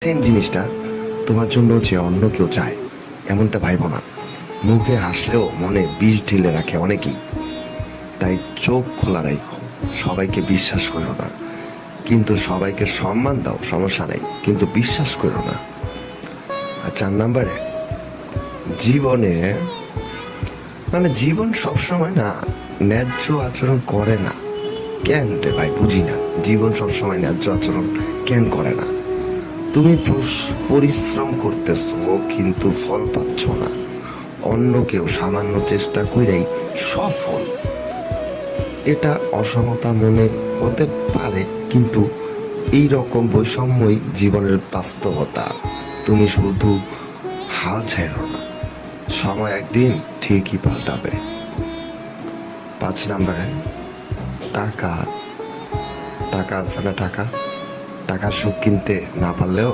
Same জিনিসটা তোমার জন্য যে অন্য কেউ চায় এমনটা ভাইবো না। মুখে হাসলেও মনে বিষ ঢেলে রাখে অনেকেই। তাই চোখ খোলা রাখো, সবাইকে বিশ্বাস করো না, কিন্তু সবাইকে সম্মান দাও, সমস্যা নেই, কিন্তু বিশ্বাস করো না। আর 4 নম্বরে, জীবনে জীবন সবসময় না ন্যায্য আচরণ করে না। কেন রে ভাই, বুঝি না, জীবন সবসময় ন্যায্য আচরণ কেন করে না? তুমি পরিশ্রম করতেছো কিন্তু ফল পাচ্ছ না। অন্য কেউ সামান্য চেষ্টা করেই সফল। এটা অসমতা মনে হতে পারে, কিন্তু এই রকম বৈষম্যই জীবনের বাস্তবতা। তুমি শুধু হাল ছেড়ো না, সময় একদিন ঠিকই পাল্টাবে। 5 নম্বরে, টাকা টাকা আছে না, টাকা টাকার সুখ কিনতে না পারলেও